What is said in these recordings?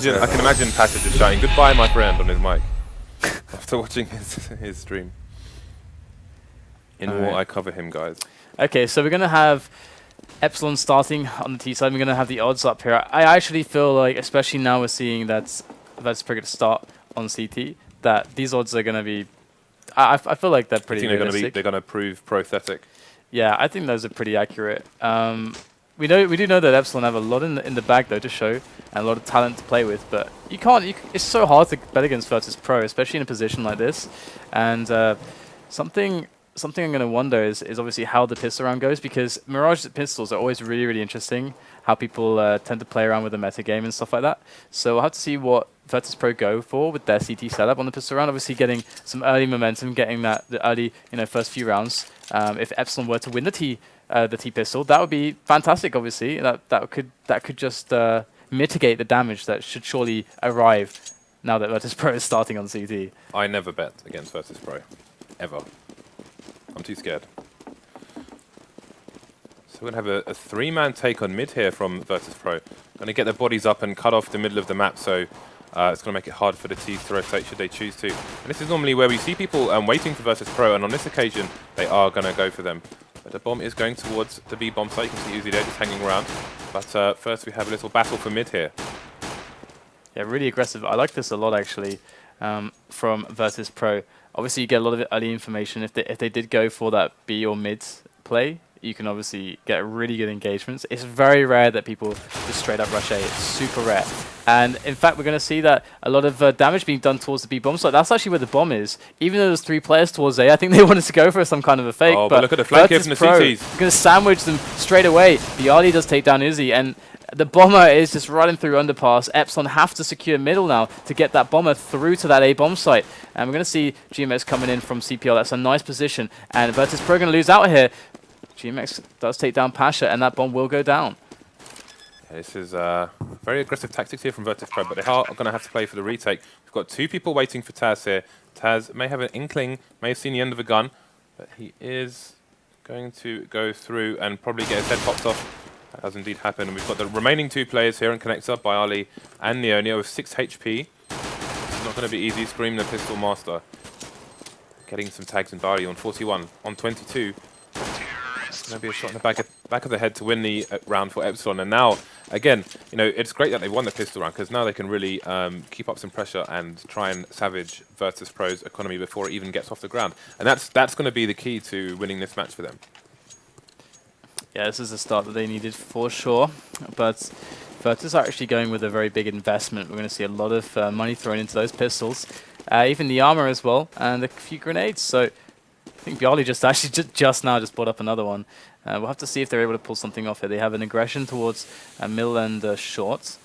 I can imagine Pasha just shouting "Goodbye, my friend" on his mic after watching his stream. In war, I cover him, guys. Okay, so we're going to have Epsilon starting on the T side. We're going to have the odds up here. I actually feel like, especially now we're seeing that Virtus.pro going to start on CT, that these odds are going to be... I feel like they're pretty realistic. They're going to prove prothetic. Yeah, I think those are pretty accurate. We do know that Epsilon have a lot in the bag though to show and a lot of talent to play with, but you can't. It's so hard to bet against Virtus.pro, especially in a position like this. And something I'm going to wonder is obviously how the pistol round goes, because Mirage pistols are always really interesting. How people tend to play around with the meta game and stuff like that. So we'll have to see what Virtus.pro go for with their CT setup on the pistol round. Obviously, getting some early momentum, getting the early first few rounds. If Epsilon were to win the T pistol, that would be fantastic. Obviously, that could just mitigate the damage that should surely arrive now that Virtus.pro is starting on CT. I never bet against Virtus.pro, ever. I'm too scared. So we're going to have a three-man take on mid here from Virtus.pro. Going to get their bodies up and cut off the middle of the map, so it's going to make it hard for the T's to rotate should they choose to. And this is normally where we see people waiting for Virtus.pro, and on this occasion, they are going to go for them. But the bomb is going towards the B bomb site. You can see Uzi there just hanging around. But first we have a little battle for mid here. Yeah, really aggressive. I like this a lot, actually, from Virtus.pro. Obviously, you get a lot of early information. If they did go for that B or mid play, you can obviously get really good engagements. It's very rare that people just straight up rush A. It's super rare. And in fact, we're going to see that a lot of damage being done towards the B bomb. So that's actually where the bomb is. Even though there's 3 players towards A, I think they wanted to go for some kind of a fake. Oh, but look at the flank here from the CTs. We're going to sandwich them straight away. Bialy does take down Uzi, and the bomber is just running through underpass. Epsilon have to secure middle now to get that bomber through to that A bomb site. And we're going to see GMX coming in from CPL. That's a nice position. And Virtus.pro going to lose out here. GMX does take down Pasha, and that bomb will go down. Yeah, this is very aggressive tactics here from Virtus.pro, but they are going to have to play for the retake. We've got 2 people waiting for Taz here. Taz may have an inkling, may have seen the end of a gun, but he is going to go through and probably get his head popped off. That does indeed happen. And we've got the remaining 2 players here in Connector, Bialy and Neo. Neo with 6 HP. It's not going to be easy. Scream the Pistol Master. Getting some tags in Bialy on 41, on 22. Maybe a shot in the back of the head to win the round for Epsilon. And now, again, it's great that they won the pistol round, because now they can really keep up some pressure and try and savage Virtus.pro's economy before it even gets off the ground. And that's going to be the key to winning this match for them. Yeah, this is the start that they needed for sure. But Virtus are actually going with a very big investment. We're going to see a lot of money thrown into those pistols, even the armor as well, and a few grenades. So I think Bialy just now brought up another one. We'll have to see if they're able to pull something off here. They have an aggression towards middle and short,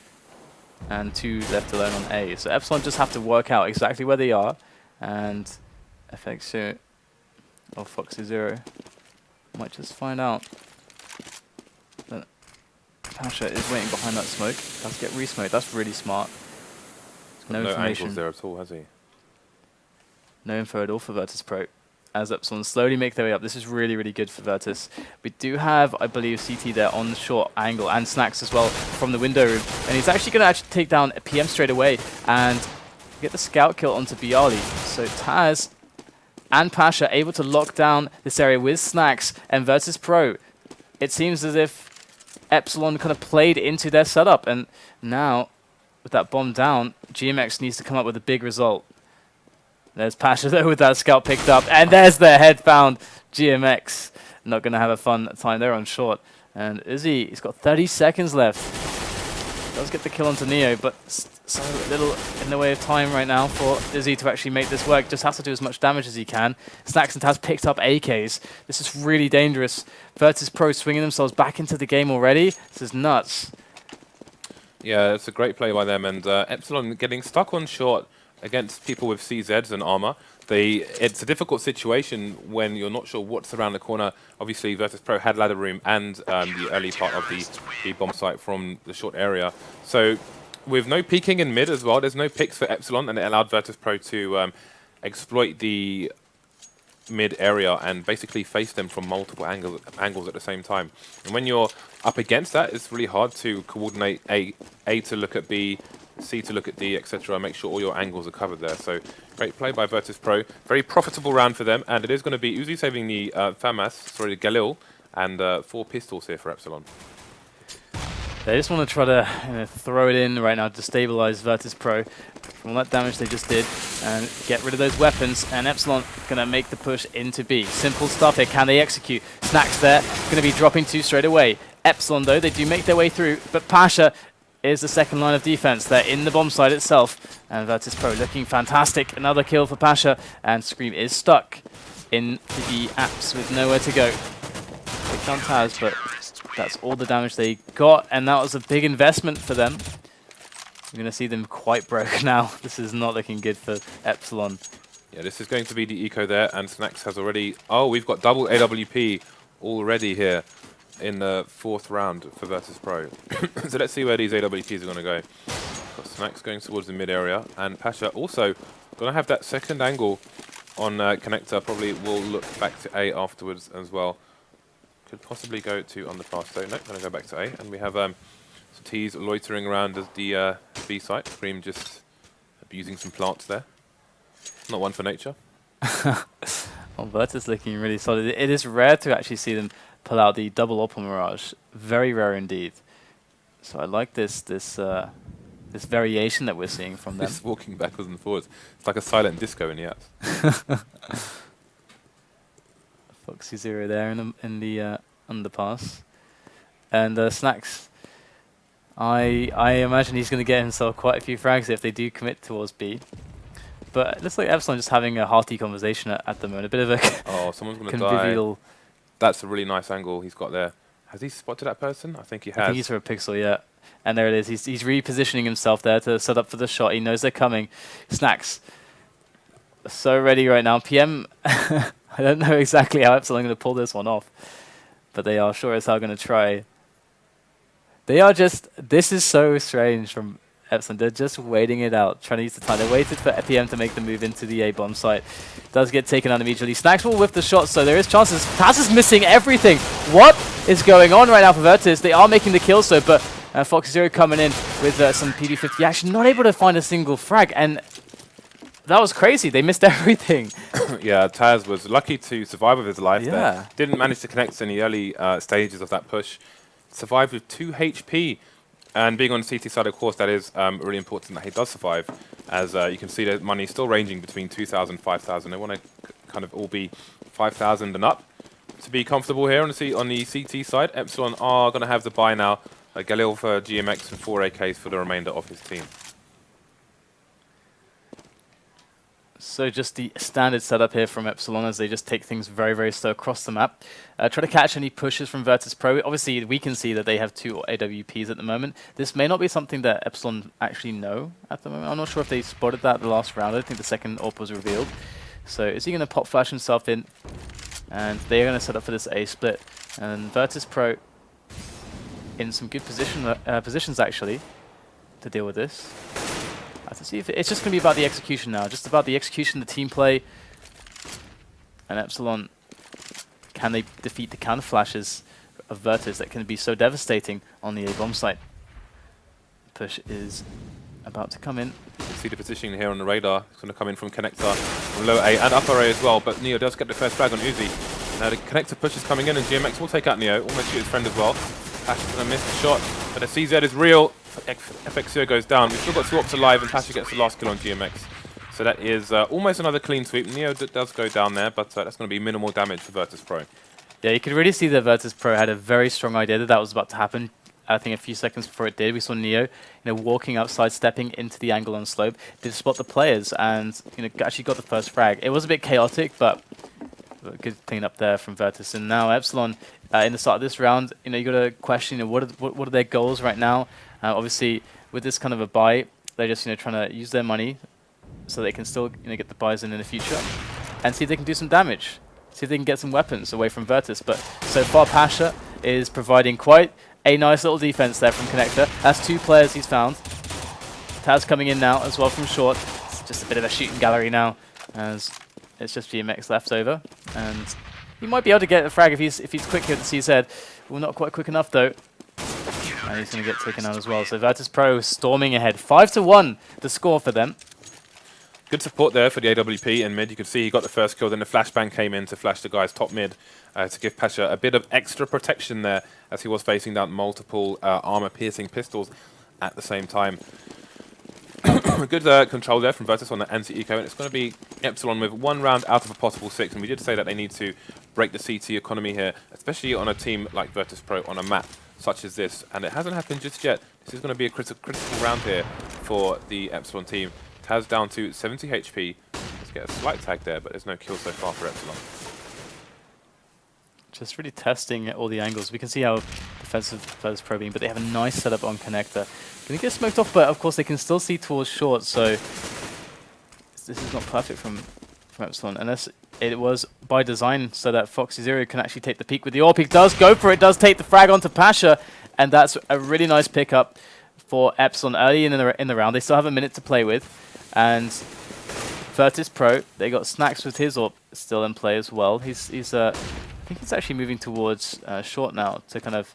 and 2 left alone on A. So Epsilon just have to work out exactly where they are, and FACEIT or Foxy Zero might just find out that Pasha is waiting behind that smoke. Let's get re-smoked. That's really smart. No information angles there at all, has he? No info at all for Virtus.pro. As Epsilon slowly make their way up. This is really good for Virtus. We do have, I believe, CT there on the short angle, and Snacks as well from the window room. And he's actually going to take down a PM straight away and get the scout kill onto Bialy. So Taz and Pasha able to lock down this area with Snacks and Virtus.pro. It seems as if Epsilon kind of played into their setup, and now with that bomb down, GMX needs to come up with a big result. There's Pasha though with that scout picked up, and there's their head found. GMX not going to have a fun time there on short. And Uzi, he's got 30 seconds left. Does get the kill onto Neo, but so little in the way of time right now for Uzi to actually make this work. Just has to do as much damage as he can. Snacks and Taz picked up AKs. This is really dangerous. Virtus.pro swinging themselves back into the game already. This is nuts. Yeah, it's a great play by them, and Epsilon getting stuck on short against people with CZs and armor. It's a difficult situation when you're not sure what's around the corner. Obviously, Virtus.pro had ladder room and the early part of the bomb site from the short area. So with no peeking in mid as well, there's no picks for Epsilon, and it allowed Virtus.pro to exploit the mid area and basically face them from multiple angles at the same time. And when you're up against that, it's really hard to coordinate A to look at B, C to look at D, etc. Make sure all your angles are covered there. So great play by Virtus.pro. Very profitable round for them, and it is going to be Uzi saving the Galil, and 4 pistols here for Epsilon. They just want to try to throw it in right now to stabilize Virtus.pro from all that damage they just did and get rid of those weapons. And Epsilon going to make the push into B. Simple stuff here. Can they execute? Snacks there. Going to be dropping 2 straight away. Epsilon, though, they do make their way through. But Pasha is the second line of defense. They're in the bomb site itself. And Virtus.pro looking fantastic. Another kill for Pasha. And Scream is stuck in the apps with nowhere to go. They can't Taz, but that's all the damage they got, and that was a big investment for them. We're going to see them quite broke now. This is not looking good for Epsilon. Yeah, this is going to be the eco there, and Snacks has already... Oh, we've got double AWP already here in the 4th round for Virtus.pro. So let's see where these AWPs are going to go. Got Snacks going towards the mid area, and Pasha also going to have that second angle on Connector. Probably will look back to A afterwards as well. Could possibly go to underpass though. Nope, going to go back to A. And we have some T's loitering around as the B site. Scream just abusing some plants there. Not one for nature. Well, Virtus looking really solid. It is rare to actually see them pull out the double Opal Mirage. Very rare indeed. So I like this variation that we're seeing from them. Just walking backwards and forwards. It's like a silent disco in the apps. Foxy Zero there in the underpass, and Snacks. I imagine he's going to get himself quite a few frags if they do commit towards B. But it looks like Epsilon just having a hearty conversation at the moment. A bit of a oh, someone's going to convivial. Die. That's a really nice angle he's got there. Has he spotted that person? I think he has. I think he's for a pixel, yeah. And there it is. He's repositioning himself there to set up for the shot. He knows they're coming. Snacks. So ready right now. PM. I don't know exactly how Epsilon are going to pull this one off, but they are sure as hell going to try. They are just, this is so strange from Epsilon. They're just waiting it out, trying to use the time. They waited for PM to make the move into the A bomb site. Does get taken out immediately. Snacks will whiff the shot, so there is chances. Taz is missing everything. What is going on right now for Virtus? They are making the kill, so, but Fox Zero coming in with some PB50. Actually not able to find a single frag, and that was crazy. They missed everything. Yeah, Taz was lucky to survive with his life Yeah. there. Didn't manage to connect in the early stages of that push. Survived with 2 HP. And being on the CT side, of course, that is really important that he does survive. As you can see, the money is still ranging between 2,000 and 5,000. They want to kind of all be 5,000 and up to be comfortable here on the CT side. Epsilon are going to have the buy now. Galil for GMX and 4 AKs for the remainder of his team. So just the standard setup here from Epsilon as they just take things very, very slow across the map. Try to catch any pushes from Virtus.pro. Obviously, we can see that they have 2 AWPs at the moment. This may not be something that Epsilon actually know at the moment. I'm not sure if they spotted that the last round. I don't think the second AWP was revealed. So is he going to pop flash himself in? And they're going to set up for this A split. And Virtus.pro in some good positions, actually, to deal with this. I have to see if it's just going to be about the execution now, just about the execution, the team play. And Epsilon, can they defeat the counter flashes of Virtus that can be so devastating on the A bomb site? Push is about to come in. You can see the positioning here on the radar. It's going to come in from Connector, from low A and upper A as well, but Neo does get the first flag on Uzi. Now the Connector push is coming in and GMX will take out Neo, almost shoot his friend as well. Pash is going to miss the shot, but the CZ is real. FXO goes down. We've still got 2 ops alive, and Pasha gets the last kill on GMX. So that is almost another clean sweep. Neo does go down there, but that's going to be minimal damage for Virtus.pro. Yeah, you could really see that Virtus.pro had a very strong idea that was about to happen. I think a few seconds before it did, we saw Neo, walking outside, stepping into the angle on slope, did spot the players, and actually got the first frag. It was a bit chaotic, but good clean up there from Virtus. And now Epsilon, in the start of this round, you got to question, what are their goals right now? Obviously, with this kind of a buy, they're just trying to use their money so they can still get the buys in the future and see if they can do some damage, see if they can get some weapons away from Virtus. But so far, Pasha is providing quite a nice little defense there from Connector. That's 2 players he's found. Taz coming in now as well from short. It's just a bit of a shooting gallery now, as it's just GMX left over, and he might be able to get a frag if he's quick here with the CZ. Well, not quite quick enough though. And he's going to get taken out as well. So Virtus.pro storming ahead. 5-1 the score for them. Good support there for the AWP in mid. You can see he got the first kill, then the flashbang came in to flash the guys top mid to give Pasha a bit of extra protection there as he was facing down multiple armor-piercing pistols at the same time. Good control there from Virtus on the anti-eco, and it's going to be Epsilon with 1 round out of a possible 6, and we did say that they need to break the CT economy here, especially on a team like Virtus.pro on a map such as this, and it hasn't happened just yet. This is going to be a critical round here for the Epsilon team. Taz down to 70 HP. Let's get a slight tag there, but there's no kill so far for Epsilon. Just really testing all the angles. We can see how defensive Virtus.pro being, but they have a nice setup on connector. Going to get smoked off, but of course they can still see towards short, so this is not perfect from Epsilon, unless it was by design so that Foxy Zero can actually take the peek with the AWP. He does go for it, does take the frag onto Pasha, and that's a really nice pickup for Epsilon early in the round. They still have a minute to play with, and Virtus.pro, they got Snacks with his AWP still in play as well. He's I think he's actually moving towards short now to kind of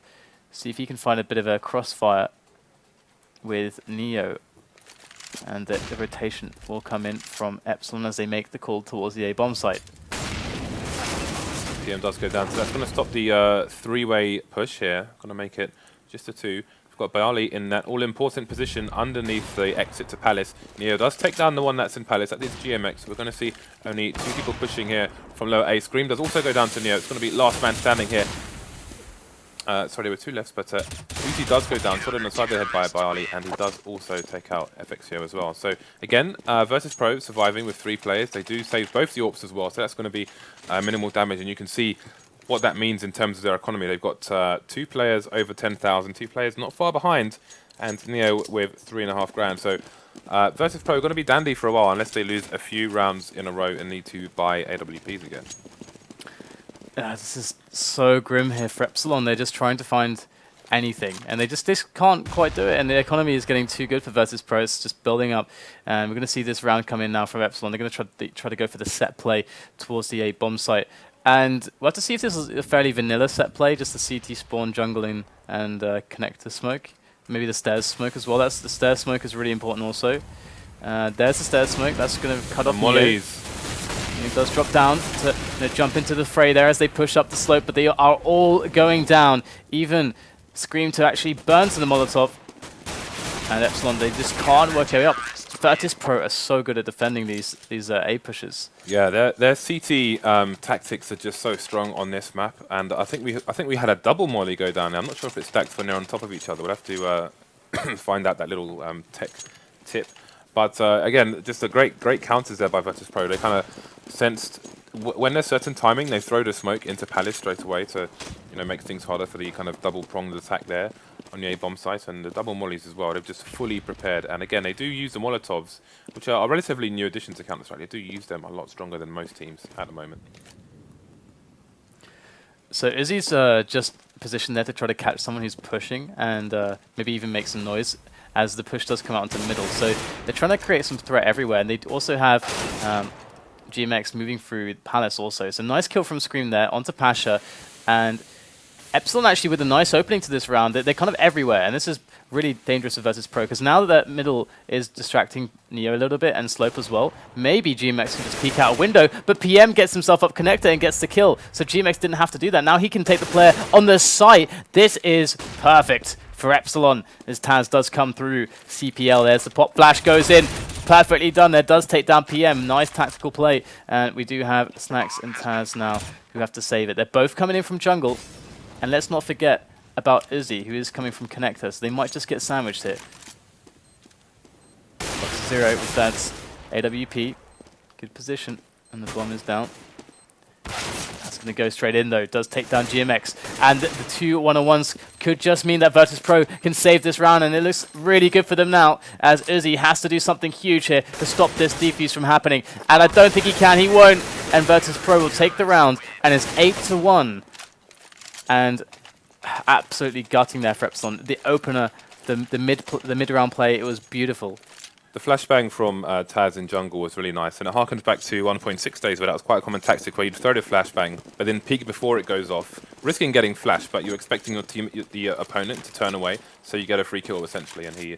see if he can find a bit of a crossfire with Neo, and the rotation will come in from Epsilon as they make the call towards the A bomb site. PM does go down, so that's going to stop the three-way push here. Going to make it just a 2. We've got Bayali in that all-important position underneath the exit to Palace. Neo does take down the one that's in Palace. That is GMX. So we're going to see only 2 people pushing here from lower A. Scream does also go down to Neo. It's going to be last man standing here. Sorry, there were 2 lefts, but Uzi does go down, shot on the side of the head by Bayali, and he does also take out FXO as well. So again, Virtus.pro surviving with 3 players. They do save both the AWPs as well, so that's going to be minimal damage, and you can see what that means in terms of their economy. They've got 2 players over 10,000, 2 players not far behind, and Neo with 3.5 grand. So Virtus.pro are going to be dandy for a while, unless they lose a few rounds in a row and need to buy AWPs again. This is so grim here for Epsilon. They're just trying to find anything, and they just can't quite do it, and the economy is getting too good for Virtus.pro. It's just building up, and we're going to see this round come in now from Epsilon. They're going to try to go for the set play towards the A bomb site, and we'll have to see if this is a fairly vanilla set play, just the CT spawn, jungling, and connector smoke. Maybe the stairs smoke as well. The stairs smoke is really important also. There's the stairs smoke. That's going to cut off Mollies. He does drop down to jump into the fray there as they push up the slope, but they are all going down. Even Scream to actually burn to the Molotov. And Epsilon, they just can't work their way up. Virtus.pro are so good at defending these A pushes. Yeah, their CT tactics are just so strong on this map, and I think we had a double molly go down there. I'm not sure if it's stacked when they're on top of each other. We'll have to find out that little tech tip. But again, just a great counters there by Virtus.pro. They kind of sensed when there's certain timing, they throw the smoke into Palace straight away to make things harder for the kind of double-pronged attack there on the A-bomb site, and the double mollies as well. They've just fully prepared. And again, they do use the Molotovs, which are a relatively new addition to Counter-Strike. They do use them a lot stronger than most teams at the moment. So Izzy's just positioned there to try to catch someone who's pushing and maybe even make some noise as the push does come out into the middle. So they're trying to create some threat everywhere, and they also have GMX moving through Palace also. So nice kill from Scream there onto Pasha, and Epsilon actually with a nice opening to this round. They're kind of everywhere, and this is really dangerous for Virtus.pro, because now that that middle is distracting Neo a little bit and Slope as well, maybe GMX can just peek out a window, but PM gets himself up connector and gets the kill, so GMX didn't have to do that. Now he can take the player on the site. This is perfect for Epsilon as Taz does come through CPL. There's the pop flash goes in. Perfectly done there. Does take down PM. Nice tactical play. And we do have Snacks and Taz now who have to save it. They're both coming in from jungle. And let's not forget about Uzi, who is coming from connector. So they might just get sandwiched here. Fox 0 with that's AWP. Good position. And the bomb is down. That's going to go straight in though. Does take down GMX. And the 2 1-on-1s could just mean that Virtus.pro can save this round, and it looks really good for them now as Uzi has to do something huge here to stop this defuse from happening. And I don't think he can. He won't. And Virtus.pro will take the round, and it's 8-1. And absolutely gutting there for Epsilon. The opener, the mid-round play, it was beautiful. The flashbang from Taz in jungle was really nice, and it harkens back to 1.6 days where that was quite a common tactic where you'd throw the flashbang, but then peek before it goes off, risking getting flashed, but you're expecting your team, the opponent, to turn away, so you get a free kill essentially, and he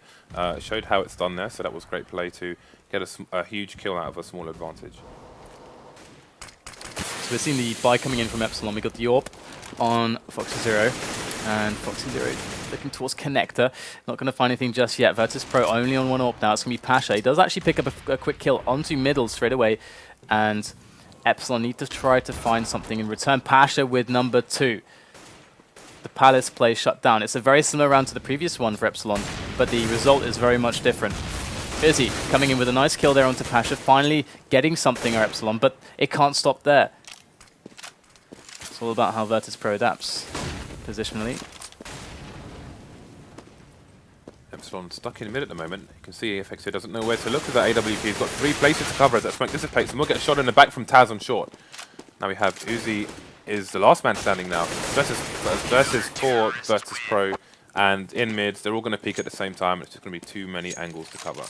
showed how it's done there, so that was great play to get a huge kill out of a small advantage. So we're seeing the buy coming in from Epsilon. We got the AWP on Foxy Zero, and Foxy Zero looking towards Connector. Not going to find anything just yet. Virtus.pro only on one AWP now. It's going to be Pasha. He does actually pick up a quick kill onto middle straight away, and Epsilon need to try to find something in return. Pasha with number 2. The Palace play shut down. It's a very similar round to the previous one for Epsilon, but the result is very much different. Izzy coming in with a nice kill there onto Pasha, finally getting something, or Epsilon, but it can't stop there. It's all about how Virtus.pro adapts positionally. Epsilon stuck in mid at the moment. You can see FACEIT doesn't know where to look as that AWP. He's got 3 places to cover as that smoke dissipates, and we'll get a shot in the back from Taz on short. Now we have Uzi is the last man standing now. Versus for Virtus.pro, and in mids, they're all going to peek at the same time. It's just going to be too many angles to cover.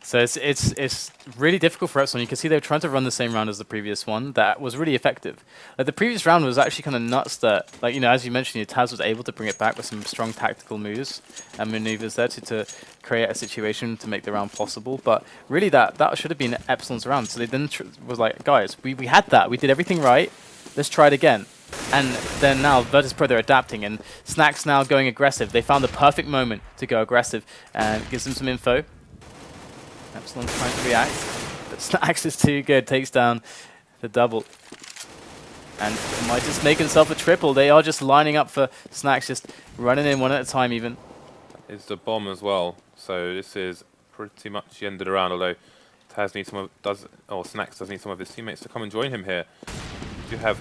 So it's really difficult for Epsilon. You can see they were trying to run the same round as the previous one. That was really effective. Like the previous round was actually kind of nuts that, like, you know, as you mentioned, Taz was able to bring it back with some strong tactical moves and maneuvers there to create a situation to make the round possible. But really that should have been Epsilon's round. So they then was like, guys, we had that. We did everything right. Let's try it again. And then now Virtus.pro, they're adapting, and Snacks now going aggressive. They found the perfect moment to go aggressive, and gives them some info. Epsilon trying to react, but Snacks is too good, takes down the double. And might just make himself a triple. They are just lining up for Snacks, just running in one at a time even. It's the bomb as well, so this is pretty much the end of the round, although Taz needs some of, Snacks does need some of his teammates to come and join him here. You have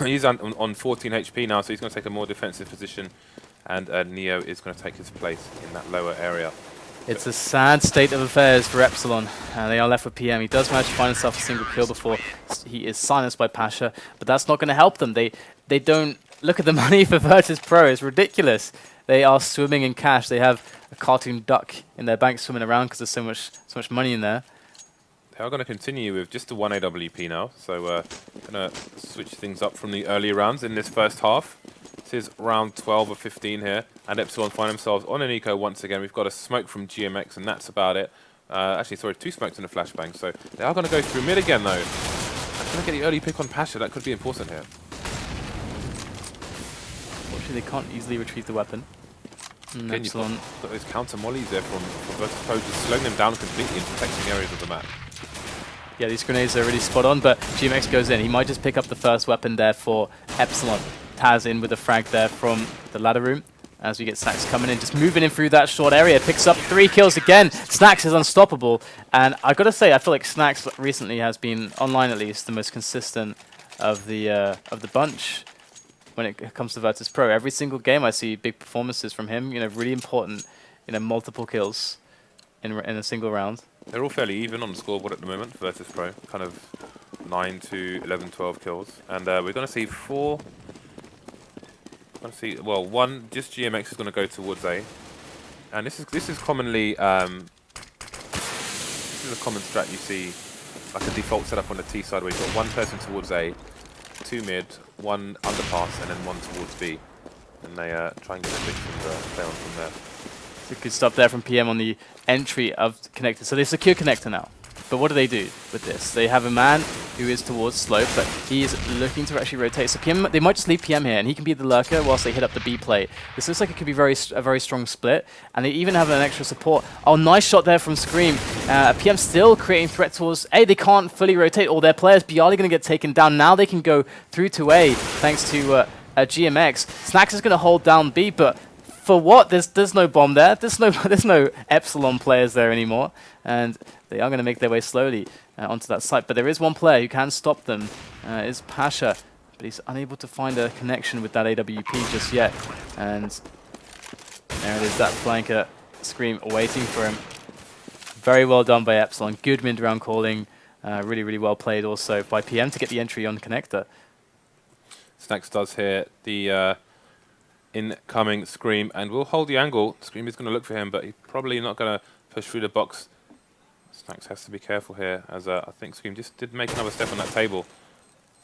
he's on 14 HP now, so he's going to take a more defensive position, and Neo is going to take his place in that lower area. It's a sad state of affairs for Epsilon. They are left with PM. He does manage to find himself a single kill before he is silenced by Pasha, but that's not going to help them. They don't look at the money for Virtus.pro. It's ridiculous. They are swimming in cash. They have a cartoon duck in their bank swimming around because there's so much money in there. They are going to continue with just the 1 AWP now, so going to switch things up from the earlier rounds in this first half. This is round 12 of 15 here, and Epsilon find themselves on an eco once again. We've got a smoke from GMX, and that's about it. Actually, sorry, 2 smokes and a flashbang, so they are going to go through mid again, though. I'm going to get the early pick on Pasha. That could be important here. Unfortunately, they can't easily retrieve the weapon. Again, you've got those counter mollies there from Virtus.pro, just slowing them down completely in protecting areas of the map. Yeah, these grenades are really spot on, but GMX goes in. He might just pick up the first weapon there for Epsilon. Taz in with a frag there from the ladder room. As we get Snacks coming in, just moving in through that short area. Picks up 3 kills again. Snacks is unstoppable. And I got to say, I feel like Snacks recently has been, online at least, the most consistent of the bunch when it comes to Virtus.pro. Every single game I see big performances from him. You know, really important, you know, multiple kills in a single round. They're all fairly even on the scoreboard at the moment, Virtus.pro. Kind of 9 to 11, 12 kills. And we're going to see 4... well, 1, just GMX is going to go towards A. And this is commonly... this is a common strat you see, like a default setup on the T side, where you've got 1 person towards A, 2 mid, 1 underpass, and then 1 towards B. And they try and get a big play on from there. It's a good stop there from PM on the entry of Connector. So they secure Connector now. But what do they do with this? They have a man who is towards slope, but he is looking to actually rotate. So PM, they might just leave PM here, and he can be the lurker whilst they hit up the B plate. This looks like it could be a very strong split, and they even have an extra support. Oh, nice shot there from Scream. PM still creating threat towards A. They can't fully rotate all their players. Bialy going to get taken down. Now they can go through to A, thanks to GMX. Snacks is going to hold down B, but for what? There's no bomb there. There's no Epsilon players there anymore, and they are going to make their way slowly onto that site. But there is one player who can stop them. Is Pasha, but he's unable to find a connection with that AWP just yet. And there it is, that flanker Scream waiting for him. Very well done by Epsilon. Good mid-round calling. Really, really well played also by PM to get the entry on Connector. Snacks does here the incoming Scream, and will hold the angle. Scream is going to look for him, but he's probably not going to push through the box. Snacks has to be careful here, as I think Scream just did make another step on that table.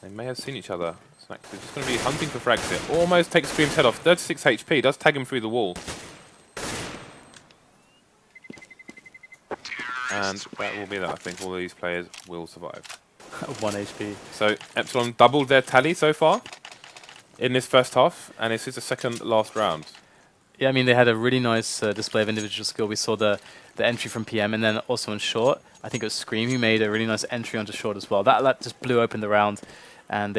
They may have seen each other. Snacks is just going to be hunting for frags here. Almost takes Scream's head off. 36 HP, does tag him through the wall. And that will be that. I think all of these players will survive. 1 HP. So Epsilon doubled their tally so far in this first half, and this is the second last round. Yeah, I mean, they had a really nice display of individual skill. We saw the entry from PM, and then also on short, I think it was Scream who made a really nice entry onto short as well. That just blew open the round, and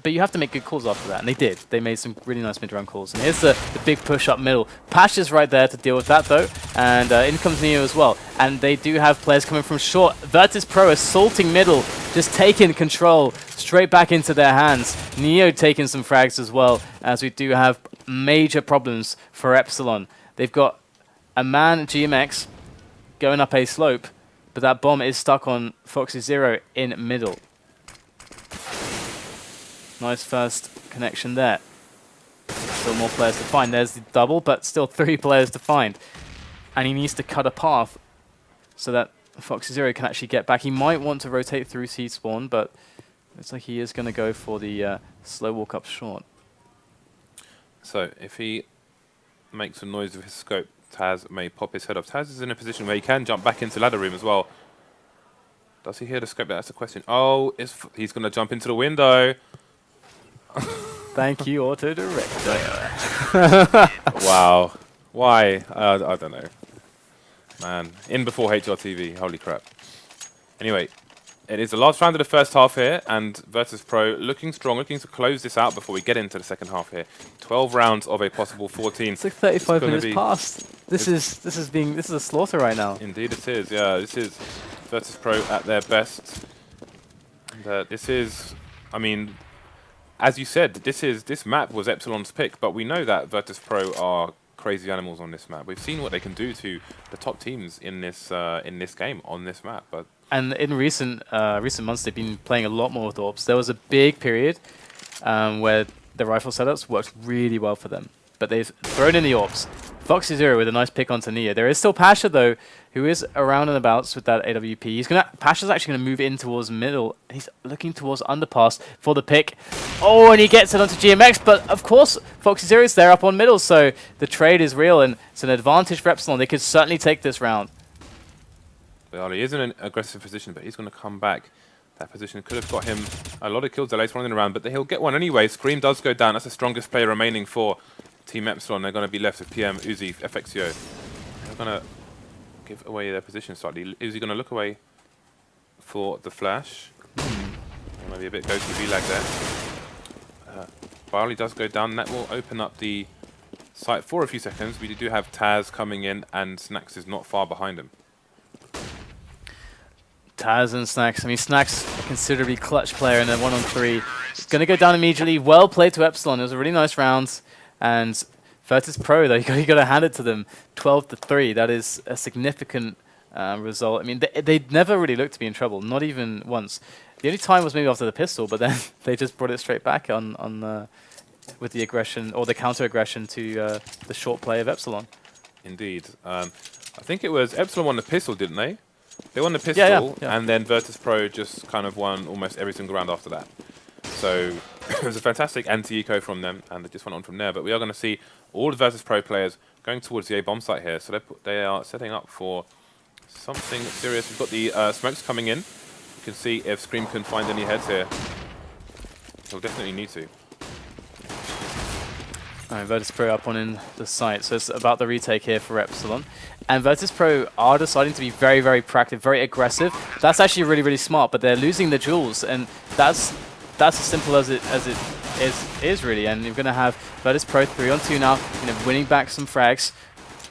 but you have to make good calls after that, and they did. They made some really nice mid-round calls. And here's the big push up middle. Pash is right there to deal with that, though, and in comes Neo as well. And they do have players coming from short. Virtus.pro assaulting middle, just taking control straight back into their hands. Neo taking some frags as well, as we do have major problems for Epsilon. They've got a man GMX going up a slope, but that bomb is stuck on FACEIT in middle. Nice first connection there. Still more players to find. There's the double, but still 3 players to find. And he needs to cut a path so that FACEIT can actually get back. He might want to rotate through seed spawn, but looks like he is going to go for the slow walk up short. So if he makes a noise with his scope, Taz may pop his head off. Taz is in a position where he can jump back into ladder room as well. Does he hear the scope? That's the question. Oh, he's going to jump into the window. Thank you, Auto Director. Wow. Why? I don't know. Man, in before HRTV. Holy crap. Anyway, it is the last round of the first half here, and Virtus.pro looking strong, looking to close this out before we get into the second half here. 12 rounds of a possible 14. It's like 35 minutes past. This is a slaughter right now. Indeed it is. Yeah, this is Virtus.pro at their best. And, this is, I mean, as you said, this map was Epsilon's pick, but we know that Virtus.pro are crazy animals on this map. We've seen what they can do to the top teams in this game on this map. But and in recent months, they've been playing a lot more with AWPs. There was a big period where the rifle setups worked really well for them, but they've thrown in the AWPs. FACEIT with a nice pick onto Nia. There is still Pasha though, who is around and abouts with that AWP. Pasha's actually gonna move in towards middle. He's looking towards underpass for the pick. Oh, and he gets it onto GMX, but of course FACEIT is there up on middle, so the trade is real and it's an advantage for Epsilon. They could certainly take this round. Well, he is in an aggressive position, but he's going to come back. That position could have got him a lot of kills later on in the round, but he'll get one anyway. Scream does go down. That's the strongest player remaining for Team Epsilon. They're going to be left with PM, Uzi, FXO. They're going to give away their position slightly. Uzi going to look away for the flash. Maybe a bit ghosty V-lag there. Barley does go down. That will open up the site for a few seconds. We do have Taz coming in, and Snacks is not far behind him. Taz and Snacks. I mean, Snacks, a considerably clutch player in a 1-on-3. Going to go down immediately. Well played to Epsilon. It was a really nice round. And Virtus.pro, though, you got to hand it to them. 12-3. That is a significant result. I mean, they never really looked to be in trouble, not even once. The only time was maybe after the pistol, but then they just brought it straight back on with the aggression or the counter aggression to the short play of Epsilon. Indeed. I think it was Epsilon won the pistol, didn't they? They won the pistol, yeah. and then Virtus.pro just kind of won almost every single round after that. So it was a fantastic anti-eco from them, and they just went on from there. But we are going to see all the Virtus.pro players going towards the A-bomb site here. So they are setting up for something serious. We've got the smokes coming in. You can see if Scream can find any heads here. He'll definitely need to. Alright, Virtus.pro up on in the site, so it's about the retake here for Epsilon. And Virtus.pro are deciding to be very, very proactive, very aggressive. That's actually really, really smart, but they're losing the jewels, and that's as simple as it is really. And you're going to have Virtus.pro 3-on-2 now, winning back some frags.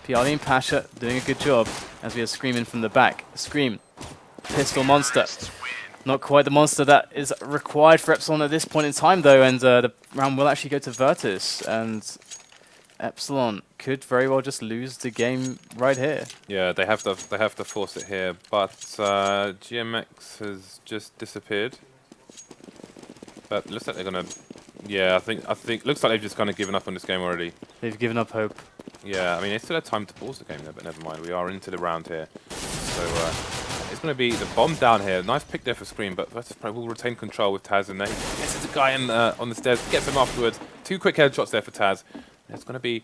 Piali and Pasha doing a good job as we are screaming from the back. Scream, pistol monster. Not quite the monster that is required for Epsilon at this point in time, though, and the round will actually go to Virtus, and Epsilon could very well just lose the game right here. Yeah, they have to force it here, but GMX has just disappeared. But looks like they're gonna. Yeah, I think looks like they've just kind of given up on this game already. They've given up hope. Yeah, I mean, they still had time to pause the game there, but never mind. We are into the round here. So it's going to be the bomb down here. Nice pick there for Scream, but Virtus.pro will retain control with Taz in there. This is a guy on the stairs, gets him afterwards. 2 quick headshots there for Taz. There's going to be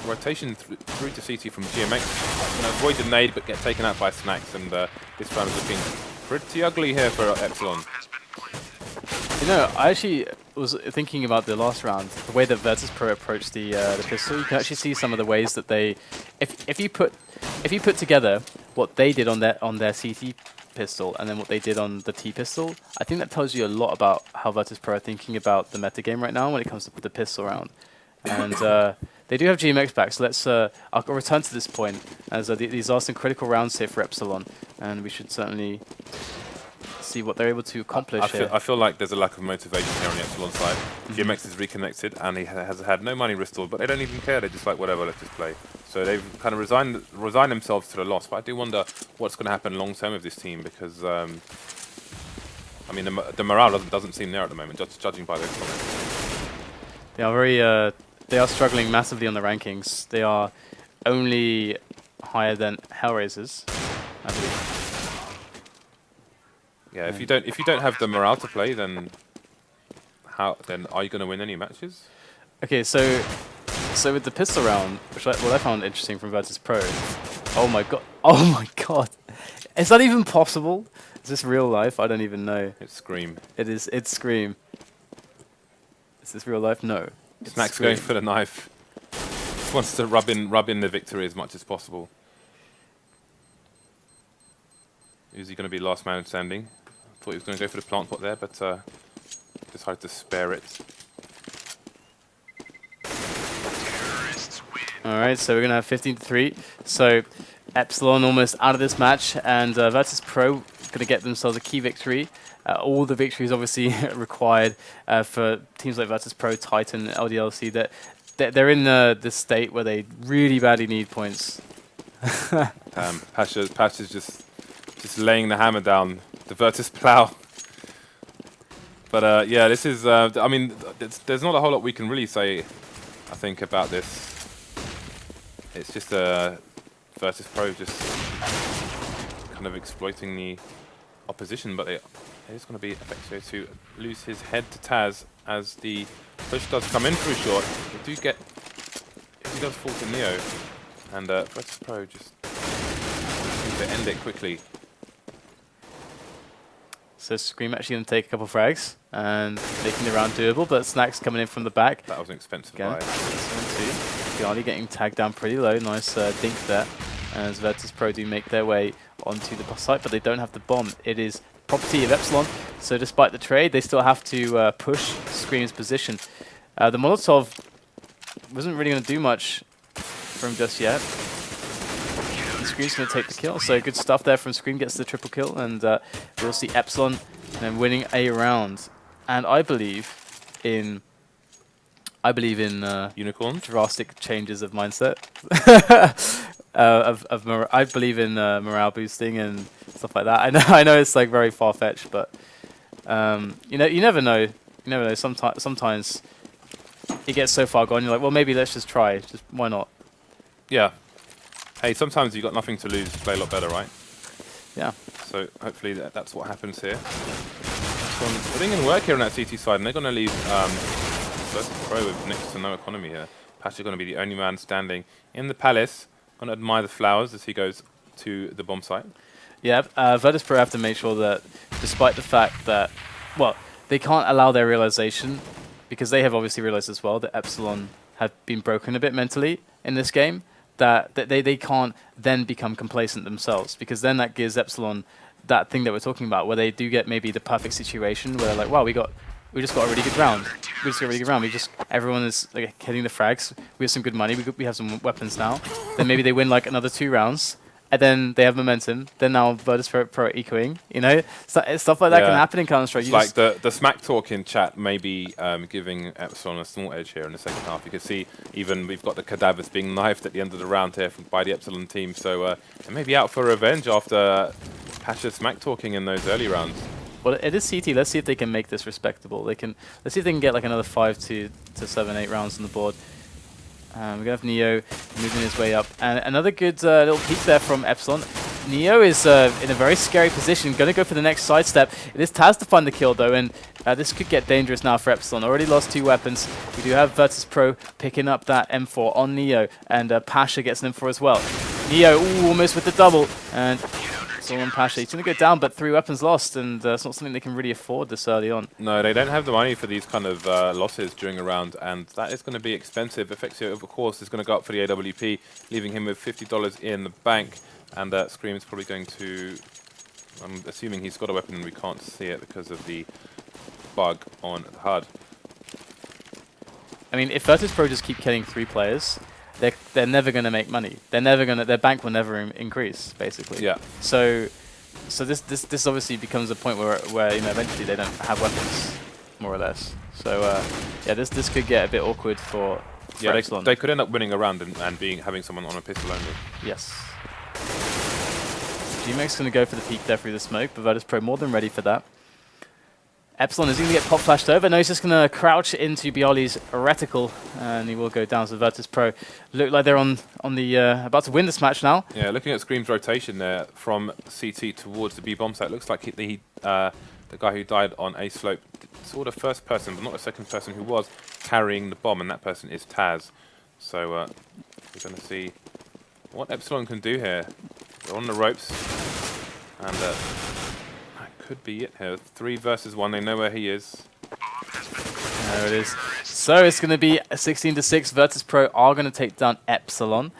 a rotation through to CT from GMX. Going to avoid the nade, but get taken out by Snacks, and this round is looking pretty ugly here for Epsilon. You know, I actually was thinking about the last round, the way that Virtus.pro approached the pistol. You can actually see some of the ways that they, if you put together what they did on their CT pistol and then what they did on the T pistol, I think that tells you a lot about how Virtus.pro are thinking about the metagame right now when it comes to the pistol round. And they do have GMX back, so let's. I'll return to this point as these are some critical rounds here for Epsilon, and we should certainly see what they're able to accomplish here. I feel like there's a lack of motivation here on the Epsilon side. GMX is reconnected and he has had no money restored, but they don't even care. They're just like, whatever, let's just play. So they've kind of resigned themselves to the loss. But I do wonder what's going to happen long term with this team because, I mean, the morale doesn't seem there at the moment, just judging by their comments. They are they are struggling massively on the rankings. They are only higher than HellRaisers, I believe. Yeah, if you don't have the morale to play, then are you going to win any matches? Okay, so with the pistol round, which what I found interesting from Virtus.pro. Oh my god, is that even possible? Is this real life? I don't even know. It's Scream. It's Scream. Is this real life? No. Snack's going for the knife. Just wants to rub in the victory as much as possible. Is he going to be last man standing? Thought he was going to go for the plant pot there, but decided to spare it. Alright, so we're going to have 15-3. So Epsilon almost out of this match, and Virtus.pro going to get themselves a key victory. All the victories obviously required for teams like Virtus.pro, Titan, LDLC. That they're in the state where they really badly need points. Pasha's just laying the hammer down. The Virtus plow. But yeah, this is. I mean, there's not a whole lot we can really say. I think about this. It's just Virtus.pro just kind of exploiting the opposition, but it's going to be FACEIT to lose his head to Taz as the push does come in through short. He does fall to Neo, and Virtus.pro just seems to end it quickly. So Scream actually going to take a couple frags and making the round doable, but Snacks coming in from the back. That was an expensive Again, buy. Gianni getting tagged down pretty low. Nice dink there as Virtus.pro do make their way onto the site, but they don't have the bomb. It is property of Epsilon, so despite the trade, they still have to push Scream's position. The Molotov wasn't really going to do much for him just yet. And Scream's going to take the kill, so good stuff there from Scream, gets the triple kill, and we'll see Epsilon then winning a round. And I believe in Unicorns? drastic changes of mindset. I believe in morale boosting and stuff like that. I know it's like very far fetched, but you never know. You never know. Sometimes it gets so far gone. You're like, well, maybe let's just try. Just why not? Yeah. Hey, sometimes you've got nothing to lose. Play a lot better, right? Yeah. So hopefully that's what happens here. So putting in work here on that CT side, and they're going to leave Virtus.pro with next to no economy here. Pasha going to be the only man standing in the palace. Going to admire the flowers as he goes to the bomb site. Yeah, Virtus.pro have to make sure that, despite the fact that, well, they can't allow their realization, because they have obviously realized as well that Epsilon have been broken a bit mentally in this game, that they can't then become complacent themselves, because then that gives Epsilon that thing that we're talking about, where they do get maybe the perfect situation, where they're like, wow, we just got a really good round. Everyone is like hitting the frags. We have some good money. We have some weapons now. Then maybe they win like another 2 rounds, and then they have momentum. Then now Virtus.pro echoing. You know, stuff like that can happen in Counter-Strike. Like the smack talk in chat may be giving Epsilon a small edge here in the second half. You can see even we've got the cadavers being knifed at the end of the round here by the Epsilon team. So they may be out for revenge after Pasha's smack talking in those early rounds. Well, it is CT. Let's see if they can make this respectable. Let's see if they can get like another 5 to 7, 8 rounds on the board. We're going to have Neo moving his way up. And another good little peek there from Epsilon. Neo is in a very scary position, going to go for the next sidestep. It is Taz to find the kill, though, and this could get dangerous now for Epsilon. Already lost 2 weapons. We do have Virtus.pro picking up that M4 on Neo, and Pasha gets an M4 as well. Neo, ooh, almost with the double, and it's all on Pasha. He's going to go down, but 3 weapons lost, and it's not something they can really afford this early on. No, they don't have the money for these kind of losses during a round, and that is going to be expensive. FACEIT, of course, is going to go up for the AWP, leaving him with $50 in the bank. And Scream is probably going to... I'm assuming he's got a weapon and we can't see it because of the bug on the HUD. I mean, if Virtus.pro just keep killing 3 players, they're never going to make money. They're never going to... Their bank will never increase, basically. Yeah. So this obviously becomes a point where you know, eventually they don't have weapons, more or less. So yeah, this could get a bit awkward for Epsilon. They could end up winning a round and having someone on a pistol only. Yes. G-Max going to go for the peek there through the smoke, but Virtus.pro more than ready for that. Epsilon is going to get pop flashed over. No, he's just going to crouch into Bialy's reticle, and he will go down to Virtus.pro. Look like they're on the about to win this match now. Yeah, looking at Scream's rotation there from CT towards the B bomb site, looks like the guy who died on A slope saw the first person, but not the second person, who was carrying the bomb, and that person is Taz. So we're going to see what Epsilon can do here. They're on the ropes, and that could be it here. 3 versus 1. They know where he is. There it is. So it's going to be a 16-6. Virtus.pro are going to take down Epsilon.